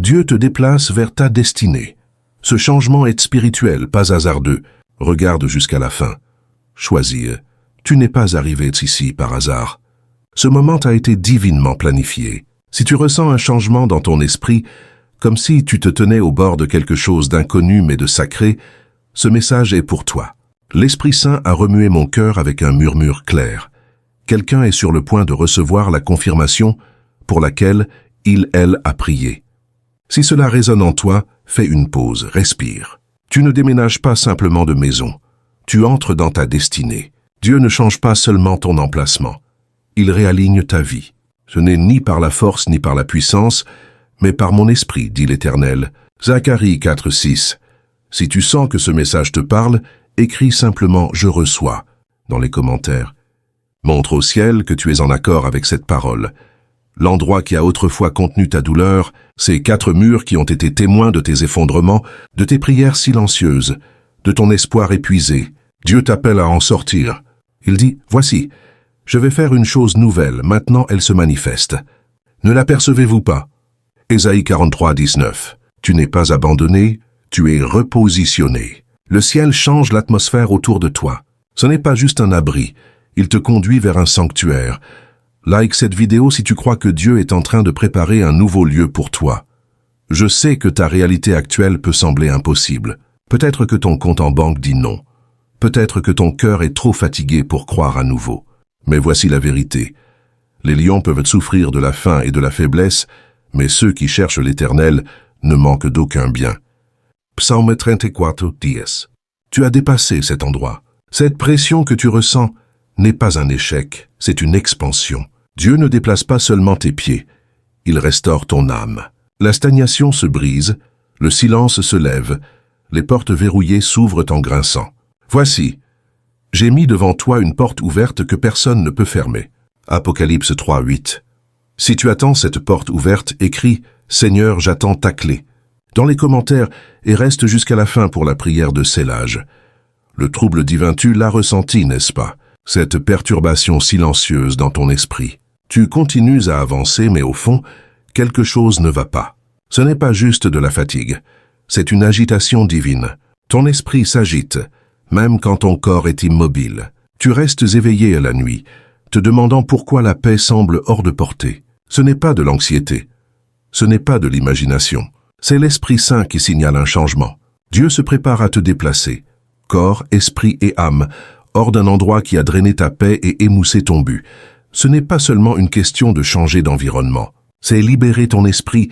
Dieu te déplace vers ta destinée. Ce changement est spirituel, pas hasardeux. Regarde jusqu'à la fin. Choisis. Tu n'es pas arrivé ici par hasard. Ce moment a été divinement planifié. Si tu ressens un changement dans ton esprit, comme si tu te tenais au bord de quelque chose d'inconnu mais de sacré, ce message est pour toi. L'Esprit Saint a remué mon cœur avec un murmure clair. Quelqu'un est sur le point de recevoir la confirmation pour laquelle elle a prié. Si cela résonne en toi, fais une pause, respire. Tu ne déménages pas simplement de maison. Tu entres dans ta destinée. Dieu ne change pas seulement ton emplacement. Il réaligne ta vie. Ce n'est ni par la force ni par la puissance, mais par mon esprit, dit l'Éternel. Zacharie 4:6. Si tu sens que ce message te parle, écris simplement « Je reçois » dans les commentaires. Montre au ciel que tu es en accord avec cette parole. L'endroit qui a autrefois contenu ta douleur, ces 4 murs qui ont été témoins de tes effondrements, de tes prières silencieuses, de ton espoir épuisé, Dieu t'appelle à en sortir. Il dit « Voici, je vais faire une chose nouvelle, maintenant elle se manifeste. Ne l'apercevez-vous pas » Ésaïe 43:19. Tu n'es pas abandonné, tu es repositionné. Le ciel change l'atmosphère autour de toi. Ce n'est pas juste un abri, il te conduit vers un sanctuaire. Like cette vidéo si tu crois que Dieu est en train de préparer un nouveau lieu pour toi. Je sais que ta réalité actuelle peut sembler impossible. Peut-être que ton compte en banque dit non. Peut-être que ton cœur est trop fatigué pour croire à nouveau. Mais voici la vérité. Les lions peuvent souffrir de la faim et de la faiblesse, mais ceux qui cherchent l'Éternel ne manquent d'aucun bien. Psaume 34:10. Tu as dépassé cet endroit. Cette pression que tu ressens n'est pas un échec, c'est une expansion. Dieu ne déplace pas seulement tes pieds, il restaure ton âme. La stagnation se brise, le silence se lève, les portes verrouillées s'ouvrent en grinçant. Voici, j'ai mis devant toi une porte ouverte que personne ne peut fermer. Apocalypse 3:8. Si tu attends cette porte ouverte, écris « Seigneur, j'attends ta clé » dans les commentaires et reste jusqu'à la fin pour la prière de scellage. Le trouble divin, tu l'as ressenti, n'est-ce pas? Cette perturbation silencieuse dans ton esprit. Tu continues à avancer, mais au fond, quelque chose ne va pas. Ce n'est pas juste de la fatigue, c'est une agitation divine. Ton esprit s'agite, même quand ton corps est immobile. Tu restes éveillé à la nuit, te demandant pourquoi la paix semble hors de portée. Ce n'est pas de l'anxiété, ce n'est pas de l'imagination. C'est l'Esprit Saint qui signale un changement. Dieu se prépare à te déplacer, corps, esprit et âme, hors d'un endroit qui a drainé ta paix et émoussé ton but. Ce n'est pas seulement une question de changer d'environnement, c'est libérer ton esprit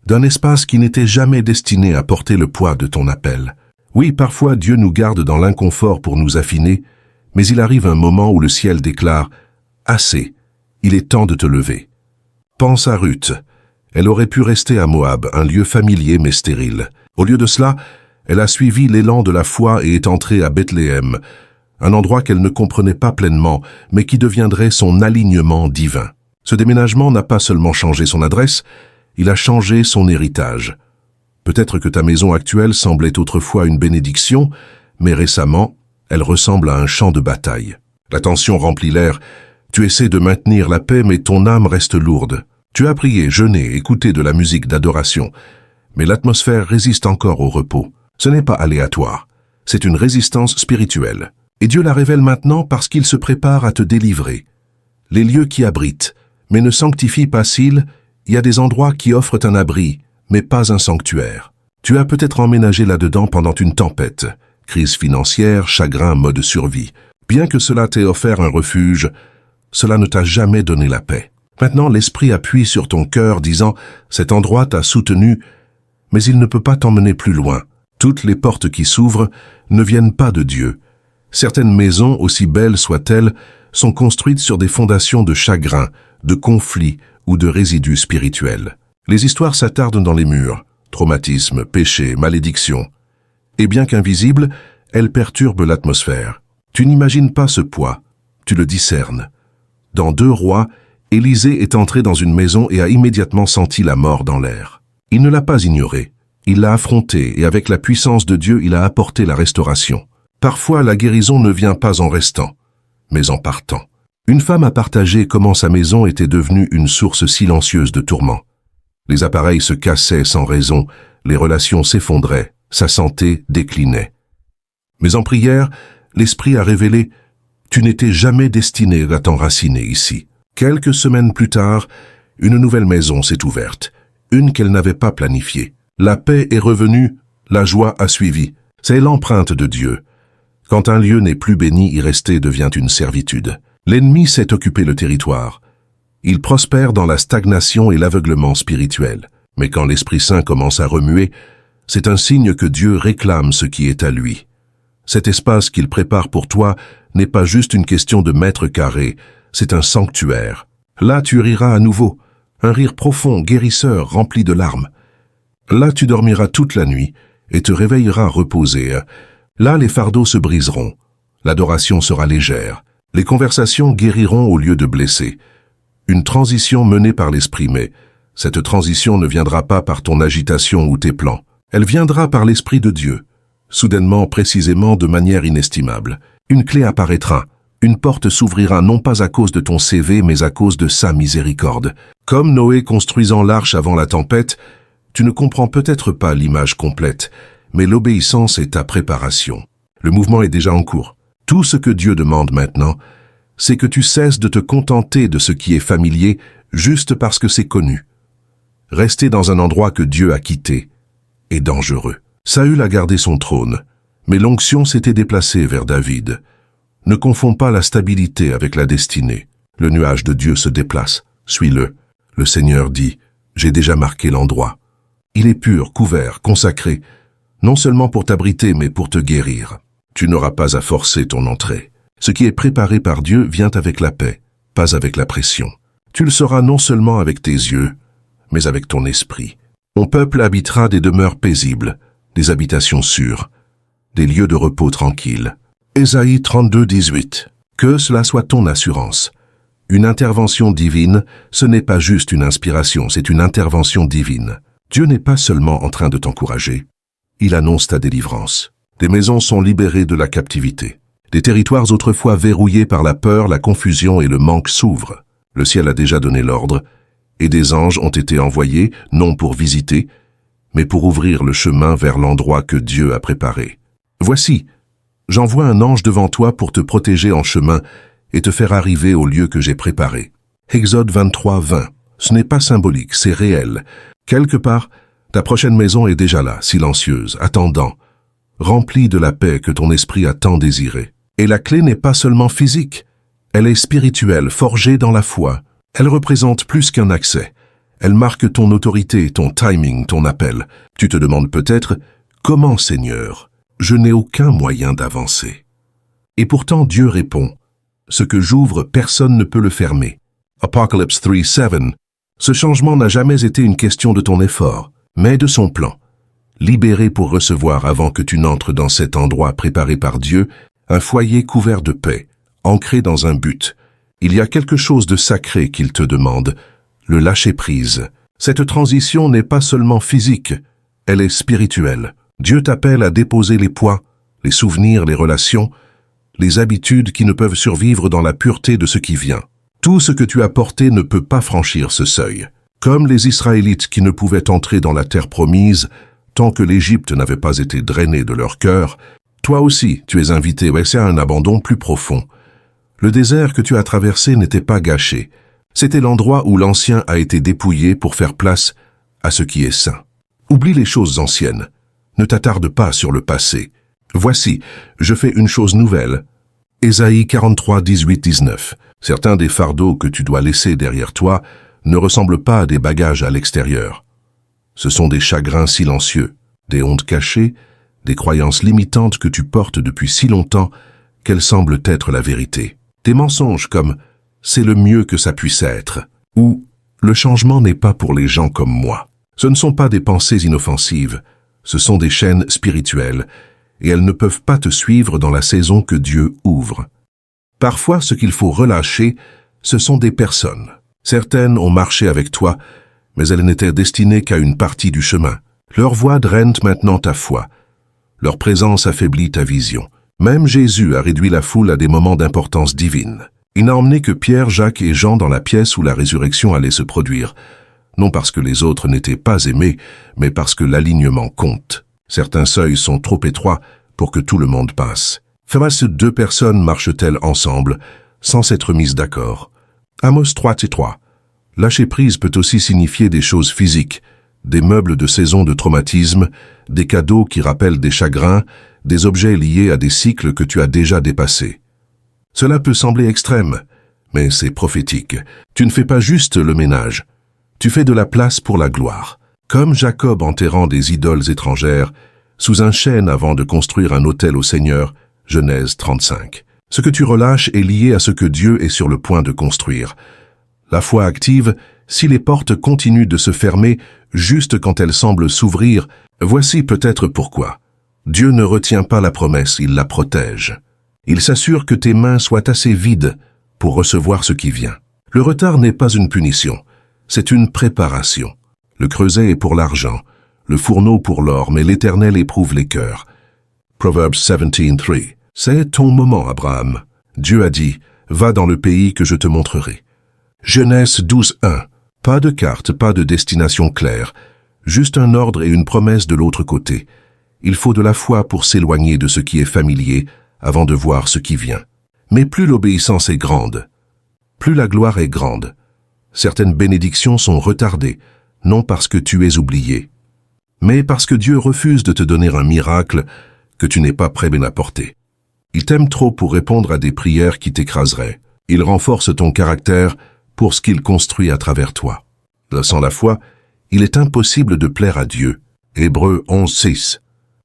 d'un espace qui n'était jamais destiné à porter le poids de ton appel. Oui, parfois Dieu nous garde dans l'inconfort pour nous affiner, mais il arrive un moment où le ciel déclare « Assez, il est temps de te lever ». Pense à Ruth. Elle aurait pu rester à Moab, un lieu familier mais stérile. Au lieu de cela, elle a suivi l'élan de la foi et est entrée à Bethléem, un endroit qu'elle ne comprenait pas pleinement, mais qui deviendrait son alignement divin. Ce déménagement n'a pas seulement changé son adresse, il a changé son héritage. Peut-être que ta maison actuelle semblait autrefois une bénédiction, mais récemment, elle ressemble à un champ de bataille. La tension remplit l'air, tu essaies de maintenir la paix, mais ton âme reste lourde. Tu as prié, jeûné, écouté de la musique d'adoration, mais l'atmosphère résiste encore au repos. Ce n'est pas aléatoire, c'est une résistance spirituelle. Et Dieu la révèle maintenant parce qu'il se prépare à te délivrer. Les lieux qui abritent, mais ne sanctifient pas s'il y a des endroits qui offrent un abri, mais pas un sanctuaire. Tu as peut-être emménagé là-dedans pendant une tempête, crise financière, chagrin, mode survie. Bien que cela t'ait offert un refuge, cela ne t'a jamais donné la paix. Maintenant, l'Esprit appuie sur ton cœur, disant « Cet endroit t'a soutenu, mais il ne peut pas t'emmener plus loin. Toutes les portes qui s'ouvrent ne viennent pas de Dieu. Certaines maisons, aussi belles soient-elles, sont construites sur des fondations de chagrin, de conflits ou de résidus spirituels. Les histoires s'attardent dans les murs, traumatisme, péché, malédiction. Et bien qu'invisibles, elles perturbent l'atmosphère. Tu n'imagines pas ce poids, tu le discernes. Dans 2 Rois, Élisée est entré dans une maison et a immédiatement senti la mort dans l'air. Il ne l'a pas ignoré, il l'a affronté et avec la puissance de Dieu, il a apporté la restauration. Parfois, la guérison ne vient pas en restant, mais en partant. Une femme a partagé comment sa maison était devenue une source silencieuse de tourments. Les appareils se cassaient sans raison, les relations s'effondraient, sa santé déclinait. Mais en prière, l'Esprit a révélé « Tu n'étais jamais destiné à t'enraciner ici ». Quelques semaines plus tard, une nouvelle maison s'est ouverte, une qu'elle n'avait pas planifiée. La paix est revenue, la joie a suivi. C'est l'empreinte de Dieu. Quand un lieu n'est plus béni, y rester devient une servitude. L'ennemi sait occuper le territoire. Il prospère dans la stagnation et l'aveuglement spirituel. Mais quand l'Esprit Saint commence à remuer, c'est un signe que Dieu réclame ce qui est à lui. Cet espace qu'il prépare pour toi n'est pas juste une question de mètres carrés, c'est un sanctuaire. Là, tu riras à nouveau, un rire profond, guérisseur, rempli de larmes. Là, tu dormiras toute la nuit et te réveilleras reposé. Là, les fardeaux se briseront. L'adoration sera légère. Les conversations guériront au lieu de blesser. Une transition menée par l'Esprit, mais cette transition ne viendra pas par ton agitation ou tes plans. Elle viendra par l'Esprit de Dieu. Soudainement, précisément, de manière inestimable. Une clé apparaîtra. Une porte s'ouvrira non pas à cause de ton CV, mais à cause de sa miséricorde. Comme Noé construisant l'arche avant la tempête, tu ne comprends peut-être pas l'image complète, mais l'obéissance est ta préparation. Le mouvement est déjà en cours. Tout ce que Dieu demande maintenant, c'est que tu cesses de te contenter de ce qui est familier juste parce que c'est connu. Rester dans un endroit que Dieu a quitté est dangereux. Saül a gardé son trône, mais l'onction s'était déplacée vers David. Ne confonds pas la stabilité avec la destinée. Le nuage de Dieu se déplace. Suis-le. Le Seigneur dit, « J'ai déjà marqué l'endroit. » Il est pur, couvert, consacré, non seulement pour t'abriter, mais pour te guérir. Tu n'auras pas à forcer ton entrée. Ce qui est préparé par Dieu vient avec la paix, pas avec la pression. Tu le sauras non seulement avec tes yeux, mais avec ton esprit. Mon peuple habitera des demeures paisibles, des habitations sûres, des lieux de repos tranquilles. Ésaïe 32, 18. Que cela soit ton assurance. Une intervention divine, ce n'est pas juste une inspiration, c'est une intervention divine. Dieu n'est pas seulement en train de t'encourager, il annonce ta délivrance. Des maisons sont libérées de la captivité. Des territoires autrefois verrouillés par la peur, la confusion et le manque s'ouvrent. Le ciel a déjà donné l'ordre, et des anges ont été envoyés, non pour visiter, mais pour ouvrir le chemin vers l'endroit que Dieu a préparé. Voici, j'envoie un ange devant toi pour te protéger en chemin et te faire arriver au lieu que j'ai préparé. Exode 23, 20. Ce n'est pas symbolique, c'est réel. Quelque part, ta prochaine maison est déjà là, silencieuse, attendant, remplie de la paix que ton esprit a tant désirée. Et la clé n'est pas seulement physique, elle est spirituelle, forgée dans la foi. Elle représente plus qu'un accès. Elle marque ton autorité, ton timing, ton appel. Tu te demandes peut-être, comment Seigneur ? Je n'ai aucun moyen d'avancer. Et pourtant Dieu répond, ce que j'ouvre, personne ne peut le fermer. Apocalypse 3, 7. Ce changement n'a jamais été une question de ton effort, mais de son plan. Libéré pour recevoir avant que tu n'entres dans cet endroit préparé par Dieu, un foyer couvert de paix, ancré dans un but. Il y a quelque chose de sacré qu'il te demande, le lâcher-prise. Cette transition n'est pas seulement physique, elle est spirituelle. Dieu t'appelle à déposer les poids, les souvenirs, les relations, les habitudes qui ne peuvent survivre dans la pureté de ce qui vient. Tout ce que tu as porté ne peut pas franchir ce seuil. Comme les Israélites qui ne pouvaient entrer dans la terre promise tant que l'Égypte n'avait pas été drainée de leur cœur, toi aussi tu es invité à un abandon plus profond. Le désert que tu as traversé n'était pas gâché. C'était l'endroit où l'ancien a été dépouillé pour faire place à ce qui est saint. Oublie les choses anciennes. Ne t'attarde pas sur le passé. Voici, je fais une chose nouvelle. Ésaïe 43, 18, 19. Certains des fardeaux que tu dois laisser derrière toi ne ressemblent pas à des bagages à l'extérieur. Ce sont des chagrins silencieux, des hontes cachées, des croyances limitantes que tu portes depuis si longtemps qu'elles semblent être la vérité. Des mensonges comme « c'est le mieux que ça puisse être » ou « le changement n'est pas pour les gens comme moi ». Ce ne sont pas des pensées inoffensives, ce sont des chaînes spirituelles et elles ne peuvent pas te suivre dans la saison que Dieu ouvre. Parfois, ce qu'il faut relâcher, ce sont des personnes. Certaines ont marché avec toi, mais elles n'étaient destinées qu'à une partie du chemin. Leurs voix drainent maintenant ta foi. Leur présence affaiblit ta vision. Même Jésus a réduit la foule à des moments d'importance divine. Il n'a emmené que Pierre, Jacques et Jean dans la pièce où la résurrection allait se produire. non parce que les autres n'étaient pas aimés, mais parce que l'alignement compte. Certains seuils sont trop étroits pour que tout le monde passe. Face, deux personnes marchent-elles ensemble, sans s'être mises d'accord? Amos 3:3. Lâcher prise peut aussi signifier des choses physiques, des meubles de saison de traumatisme, des cadeaux qui rappellent des chagrins, des objets liés à des cycles que tu as déjà dépassés. Cela peut sembler extrême, mais c'est prophétique. Tu ne fais pas juste le ménage, tu fais de la place pour la gloire. Comme Jacob enterrant des idoles étrangères, sous un chêne avant de construire un autel au Seigneur, Genèse 35. Ce que tu relâches est lié à ce que Dieu est sur le point de construire. La foi active, si les portes continuent de se fermer juste quand elles semblent s'ouvrir, voici peut-être pourquoi. Dieu ne retient pas la promesse, il la protège. Il s'assure que tes mains soient assez vides pour recevoir ce qui vient. Le retard n'est pas une punition, c'est une préparation. Le creuset est pour l'argent, le fourneau pour l'or, mais l'Éternel éprouve les cœurs. Proverbs 17:3. C'est ton moment, Abraham. Dieu a dit, va dans le pays que je te montrerai. Genèse 12:1. Pas de carte, pas de destination claire, juste un ordre et une promesse de l'autre côté. Il faut de la foi pour s'éloigner de ce qui est familier avant de voir ce qui vient. Mais plus l'obéissance est grande, plus la gloire est grande. Certaines bénédictions sont retardées, non parce que tu es oublié, mais parce que Dieu refuse de te donner un miracle que tu n'es pas prêt à porter. Il t'aime trop pour répondre à des prières qui t'écraseraient. Il renforce ton caractère pour ce qu'il construit à travers toi. Sans la foi, il est impossible de plaire à Dieu. Hébreux 11:6.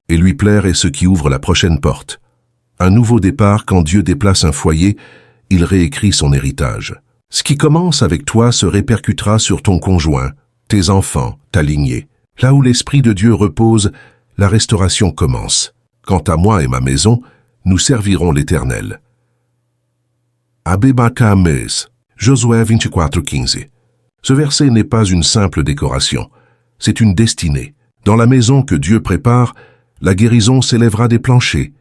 Et lui plaire est ce qui ouvre la prochaine porte. Un nouveau départ, quand Dieu déplace un foyer, il réécrit son héritage. Ce qui commence avec toi se répercutera sur ton conjoint, tes enfants, ta lignée. Là où l'Esprit de Dieu repose, la restauration commence. Quant à moi et ma maison, nous servirons l'Éternel. Abébakames, Josué 24:15. Ce verset n'est pas une simple décoration, c'est une destinée. Dans la maison que Dieu prépare, la guérison s'élèvera des planchers,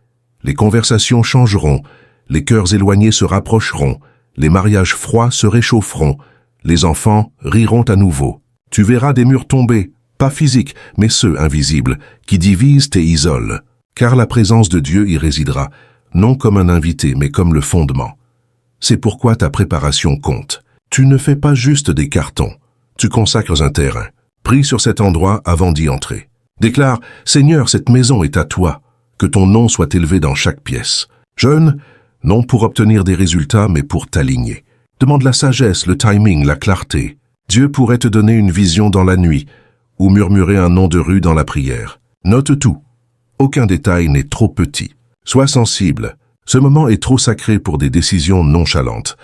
les conversations changeront, les cœurs éloignés se rapprocheront, les mariages froids se réchaufferont, les enfants riront à nouveau. Tu verras des murs tomber, pas physiques, mais ceux invisibles, qui divisent et isolent, car la présence de Dieu y résidera, non comme un invité, mais comme le fondement. C'est pourquoi ta préparation compte. Tu ne fais pas juste des cartons, tu consacres un terrain. Prie sur cet endroit avant d'y entrer. Déclare, Seigneur, cette maison est à toi, que ton nom soit élevé dans chaque pièce. Jeûne, non pour obtenir des résultats, mais pour t'aligner. Demande la sagesse, le timing, la clarté. Dieu pourrait te donner une vision dans la nuit, ou murmurer un nom de rue dans la prière. Note tout. Aucun détail n'est trop petit. Sois sensible. Ce moment est trop sacré pour des décisions nonchalantes.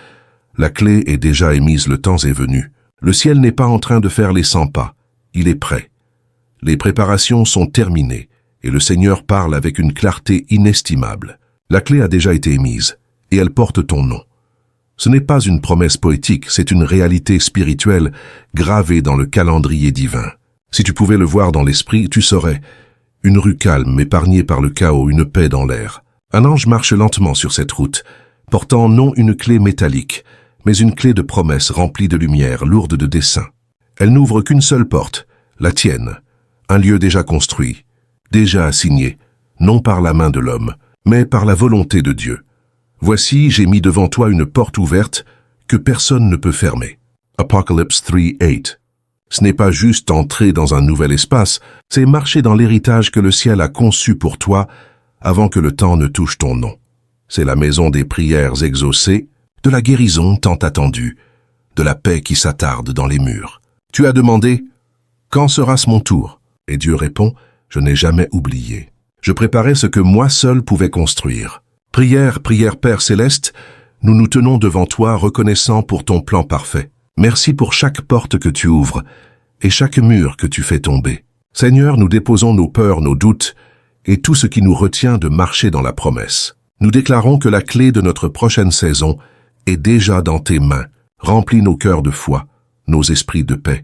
La clé est déjà émise, le temps est venu. Le ciel n'est pas en train de faire les 100 pas. Il est prêt. Les préparations sont terminées, et le Seigneur parle avec une clarté inestimable. La clé a déjà été émise, et elle porte ton nom. Ce n'est pas une promesse poétique, c'est une réalité spirituelle gravée dans le calendrier divin. Si tu pouvais le voir dans l'esprit, tu saurais. Une rue calme, épargnée par le chaos, une paix dans l'air. Un ange marche lentement sur cette route, portant non une clé métallique, mais une clé de promesse remplie de lumière, lourde de desseins. Elle n'ouvre qu'une seule porte, la tienne, un lieu déjà construit, déjà assigné, non par la main de l'homme, mais par la volonté de Dieu. Voici, j'ai mis devant toi une porte ouverte que personne ne peut fermer. Apocalypse 3:8. Ce n'est pas juste entrer dans un nouvel espace, c'est marcher dans l'héritage que le ciel a conçu pour toi avant que le temps ne touche ton nom. C'est la maison des prières exaucées, de la guérison tant attendue, de la paix qui s'attarde dans les murs. Tu as demandé, quand sera-ce mon tour? Et Dieu répond, je n'ai jamais oublié. Je préparais ce que moi seul pouvais construire. Prière, prière Père Céleste, nous nous tenons devant toi reconnaissants pour ton plan parfait. Merci pour chaque porte que tu ouvres et chaque mur que tu fais tomber. Seigneur, nous déposons nos peurs, nos doutes et tout ce qui nous retient de marcher dans la promesse. Nous déclarons que la clé de notre prochaine saison est déjà dans tes mains. Remplis nos cœurs de foi, nos esprits de paix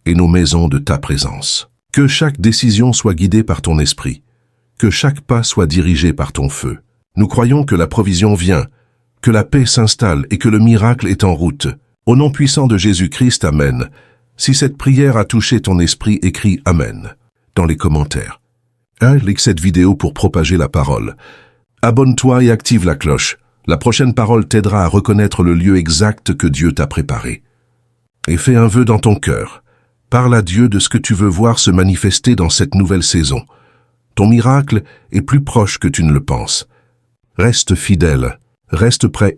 et nos maisons de ta présence. Que chaque décision soit guidée par ton esprit, que chaque pas soit dirigé par ton feu. Nous croyons que la provision vient, que la paix s'installe et que le miracle est en route. Au nom puissant de Jésus-Christ, Amen. Si cette prière a touché ton esprit, écris Amen dans les commentaires. Like cette vidéo pour propager la parole. Abonne-toi et active la cloche. La prochaine parole t'aidera à reconnaître le lieu exact que Dieu t'a préparé. Et fais un vœu dans ton cœur. Parle à Dieu de ce que tu veux voir se manifester dans cette nouvelle saison. Ton miracle est plus proche que tu ne le penses. Reste fidèle, reste prêt